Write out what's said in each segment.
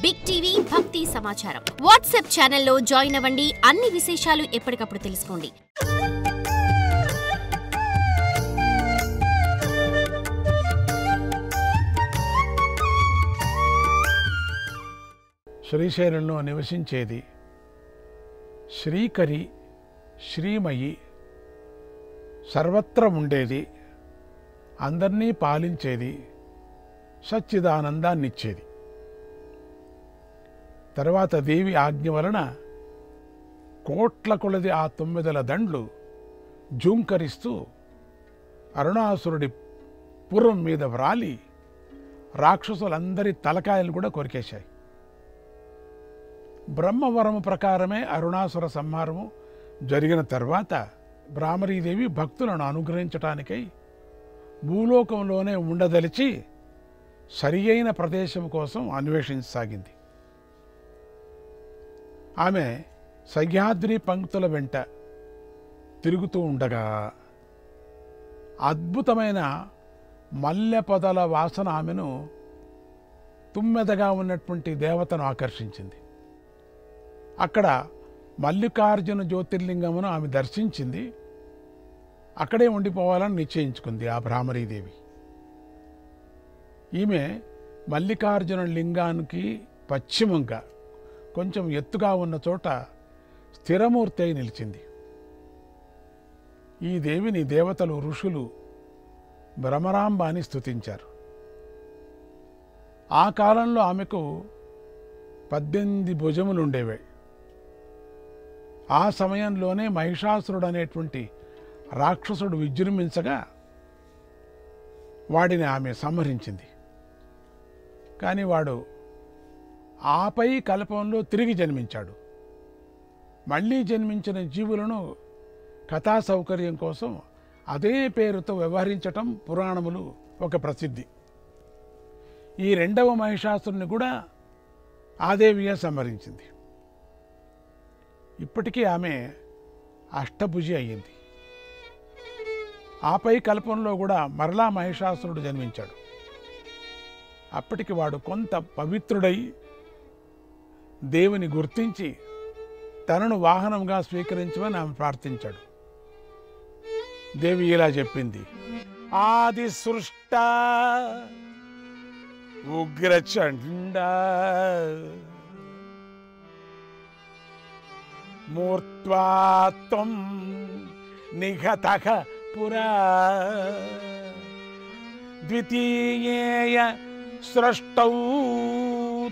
Big TV భక్తి సమాచారం WhatsApp ఛానల్లో జాయిన్ అవ్వండి. అన్ని విశేషాలు ఎప్పటికప్పుడు తెలుసుకోండి. శ్రీశైలంలో నివసించేది శ్రీకరి, శ్రీమయి, సర్వత్ర ఉండేది, అందర్నీ పాలించేది, సచ్చిదానందాన్నిచ్చేది. తర్వాత దేవి ఆజ్ఞ వలన కోట్ల కొలది ఆ 9 దండ్లు జూంకరిస్తూ అరుణాసురుడి పురం మీద వ్రాలి రాక్షసులందరి తలకాయలు కూడా కొరికేశాయి. బ్రహ్మవరము ప్రకారమే అరుణాసుర సంహారము జరిగిన తర్వాత భ్రామరీదేవి భక్తులను అనుగ్రహించటానికై భూలోకంలోనే ఉండదలిచి సరి అయిన ప్రదేశం కోసం అన్వేషించసాగింది. ఆమె సహ్యాద్రి పంక్తుల వెంట తిరుగుతూ ఉండగా అద్భుతమైన మల్లె పొదల వాసన ఆమెను తుమ్మెదగా ఉన్నటువంటి దేవతను ఆకర్షించింది. అక్కడ మల్లికార్జున జ్యోతిర్లింగమును ఆమె దర్శించింది. అక్కడే ఉండిపోవాలని నిశ్చయించుకుంది ఆ భ్రామరీదేవి. ఈమె మల్లికార్జున లింగానికి పశ్చిమంగా కొంచెం ఎత్తుగా ఉన్న చోట స్థిరమూర్తి అయి నిలిచింది. ఈ దేవిని దేవతలు, ఋషులు భ్రమరాంబ అని స్తుతించారు. ఆ కాలంలో ఆమెకు 18 భుజములుండేవే. ఆ సమయంలోనే మహిషాసురుడు అనేటువంటి రాక్షసుడు విజృంభించగా వాడిని ఆమె సంహరించింది. కానీ వాడు ఆపై కల్పంలో తిరిగి జన్మించాడు. మళ్ళీ జన్మించిన జీవులను కథా సౌకర్యం కోసం అదే పేరుతో వ్యవహరించటం పురాణములు ఒక ప్రసిద్ధి. ఈ 2వ మహిషాసురుని కూడా ఆదేవియే సంహరించింది. ఇప్పటికీ ఆమె అష్టభుజి అయ్యింది. ఆపై కల్పంలో కూడా మరలా మహిషాసురుడు జన్మించాడు. అప్పటికి వాడు కొంత పవిత్రుడై దేవుని గుర్తించి తనను వాహనంగా స్వీకరించమని ఆమె ప్రార్థించాడు. దేవి ఇలా చెప్పింది: ఆది సృష్ట ఉగ్రచండ మూర్త్వాత్వం నిఘతః పురా ద్వితీయేయ సృష్టౌ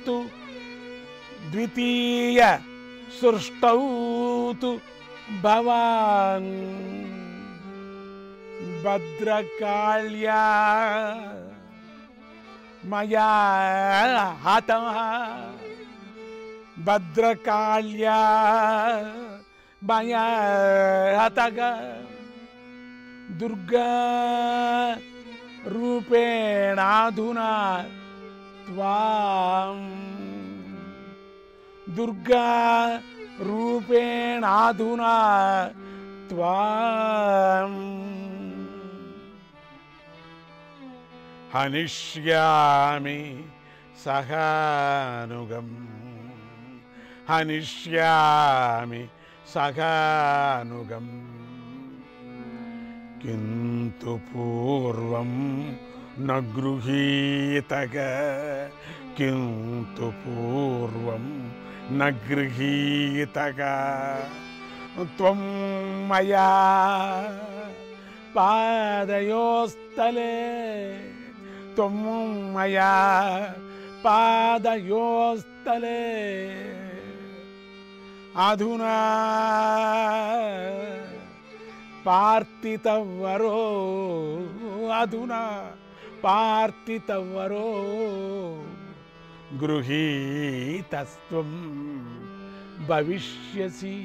తు ద్వితీయ సృష్టౌ తు భవాన్ భద్రకాళ్యా మయా హతః భద్రకాళ్యా మయా హతః దుర్గా రూపేణాధునా త్వాం దుర్గా రూపేణాధునా త్వాం హనిష్యామి సహానుగం హనిష్యామి సహానుగం కింతు పూర్వం న గృహీతగ కింతు పూర్వం న గృహీతగ త్వం మయా పాదయోస్తలే త్వం మయా పాదయోస్తలే అధునా పార్థితవరో అధునా పార్థితవరో గృహీతస్త్వం భవిష్యసి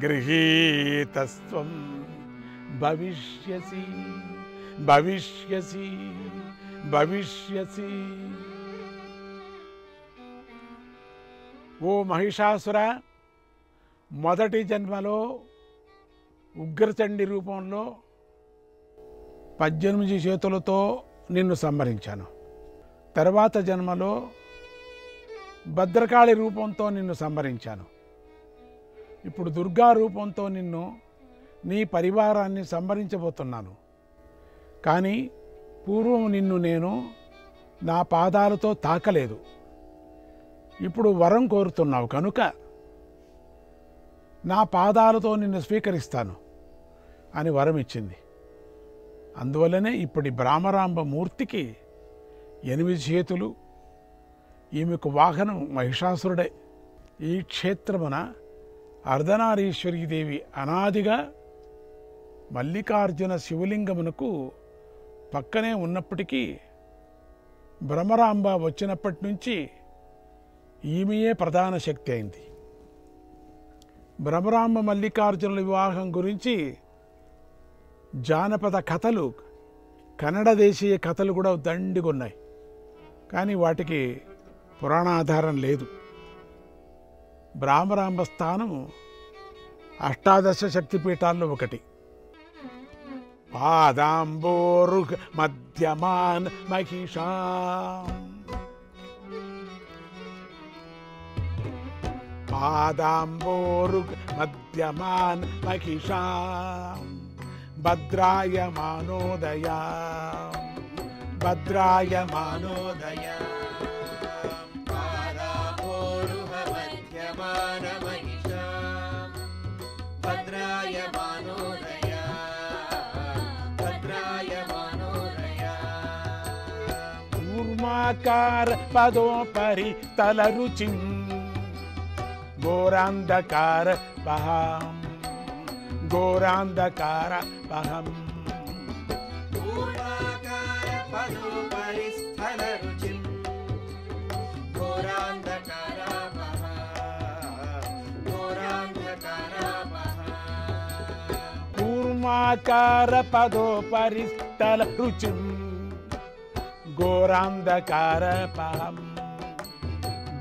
గృహీతస్త్వం భవిష్యసి భవిష్యసి భవిష్యసి. ఓ మహిషాసుర, మొదటి జన్మలో ఉగ్రచండి రూపంలో 18 చేతులతో నిన్ను సంహరించాను. తర్వాత జన్మలో భద్రకాళి రూపంతో నిన్ను సంహరించాను. ఇప్పుడు దుర్గా రూపంతో నిన్ను, నీ పరివారాన్ని సంహరించబోతున్నాను. కానీ పూర్వం నిన్ను నేను నా పాదాలతో తాకలేదు. ఇప్పుడు వరం కోరుతున్నావు కనుక నా పాదాలతో నిన్ను స్వీకరిస్తాను అని వరం ఇచ్చింది. అందువల్లనే ఇప్పటి భ్రామరాంబ మూర్తికి 8 చేతులు, ఈమెకు వాహనం మహిషాసురుడే. ఈ క్షేత్రమున అర్ధనారీశ్వరీదేవి అనాదిగా మల్లికార్జున శివలింగమునకు పక్కనే ఉన్నప్పటికీ భ్రమరాంబ వచ్చినప్పటి నుంచి ఈమెయే ప్రధాన శక్తి అయింది. భ్రమరాంబ మల్లికార్జునుల వివాహం గురించి జానపద కథలు, కన్నడ దేశీయ కథలు కూడా దండిగున్నాయి. కానీ వాటికి పురాణాధారం లేదు. భ్రమరాంబ స్థానం అష్టాదశ శక్తిపీఠాల్లో ఒకటి. పాదాంబోరు మధ్యమాన్ మహిషా, పాదాంబోరు మధ్యమాన్ మహిషా, భద్రాయమానోదయా, భద్రాయమానోదయా, పాదాంబోరు మధ్యమాన్ మహిషా, భద్రాయమానోదయా, భద్రాయమానోదయా. కూర్మాకార పదోపరి తలరుచిం, ఘోరాంధకార పహం, ఘోరాంధకార పహం. పూర్వాకార పదోపరి స్థల రుచిం, ఘోరాంధకారాపహ, ఘోరాంధకారాపహ. కూర్మాకార పదోపరి తల రుచిం, ఘోరాంధకార పహం,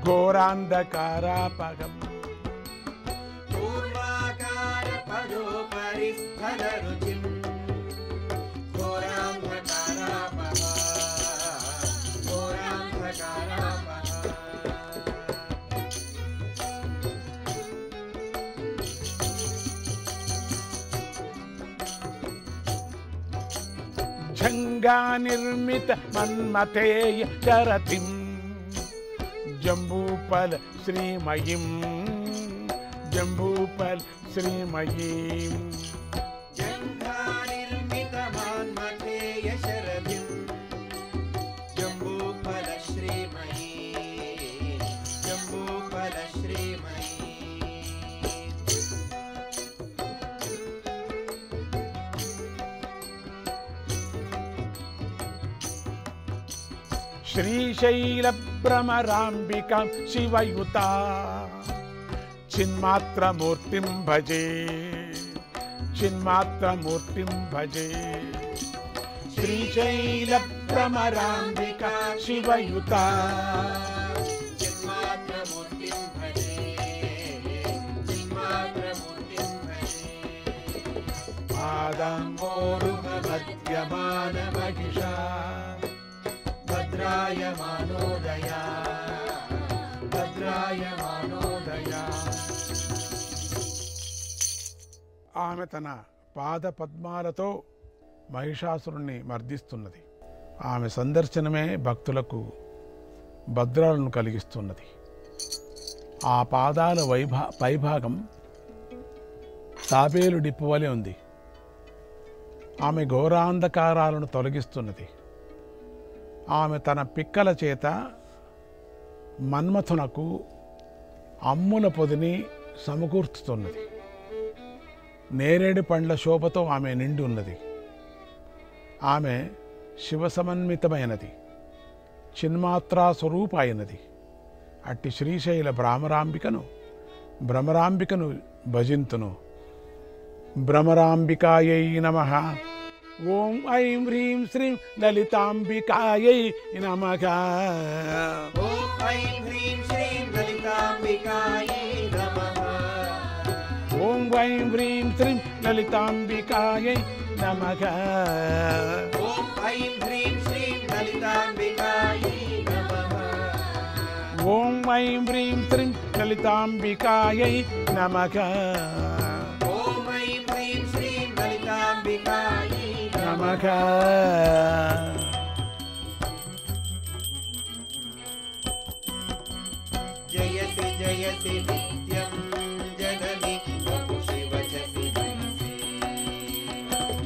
ఘోరాంధకార పహం. పూర్వాకార పదోపరి స్థల రుచిం, ఘోరాంధకారాపహ, ఘోరాంధకారాపహ. झंगा निर्मित मन्मथेय चरतिं, जम्बूफल श्रीमयीं, जम्बूफल श्रीमयीं. जङ्घा निर्मितमान्मथेय शरदिं, जम्बूफलश्रीमयी, जम्बूफलश्रीमयी. श्रीशैलभ्रमराम्बिकां शिवयुता, चिन्मात्रमूर्तिं भजे, चिन्मात्रमूर्तिं भजे. श्रीशैलभ्रमराम्बिका शिवयुता, चिन्मात्रमूर्तिं भजे, चिन्मात्रमूर्तिं भजे. पादाम्बोरुहमध्यमानमहिषा, भद्रायमानोदया, భద్రాయమానోదయా. ఆమె తన పాద పద్మాలతో మహిషాసురుణ్ణి మర్దిస్తున్నది. ఆమె సందర్శనమే భక్తులకు భద్రాలను కలిగిస్తున్నది. ఆ పాదాల పైభాగం తాబేలు డిప్పువలే ఉంది. ఆమె ఘోరాంధకారాలను తొలగిస్తున్నది. ఆమె తన పిక్కల చేత మన్మథునకు అమ్ముల పొదిని సమకూర్చుతున్నది. నేరేడు పండ్ల శోభతో ఆమె నిండి ఉన్నది. ఆమె శివసమన్వితమైనది, చిన్మాత్రా స్వరూప అయినది. అట్టి శ్రీశైల భ్రమరాంబికను భజింతును. భ్రమరాంబికాయై నమః. ఓం ఐం హ్రీం శ్రీం లలితాంబికాయై నమః. ఓం ఐం హ్రీం శ్రీం లలితాంబికాయై నమః. ఓం ఐం హ్రీం శ్రీం లలితాంబికాయై నమః. ఓం ఐం హ్రీం శ్రీం లలితాంబికాయై నమః. ఓం ఐం హ్రీం శ్రీం లలితాంబికాయై నమః ఓం ఐం హ్రీం శ్రీం లలితాంబికాయై నమః జయసి జయసి నిత్యం జనని వపుషి వచసి మనసి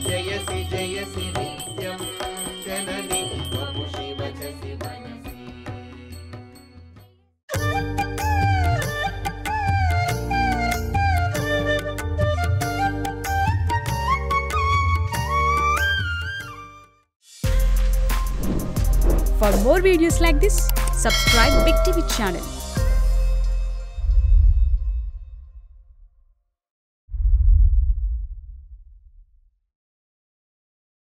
జయసి జయసి నిత్యం జనని వపుషి వచసి మనసి For more videos like this, subscribe Big TV channel.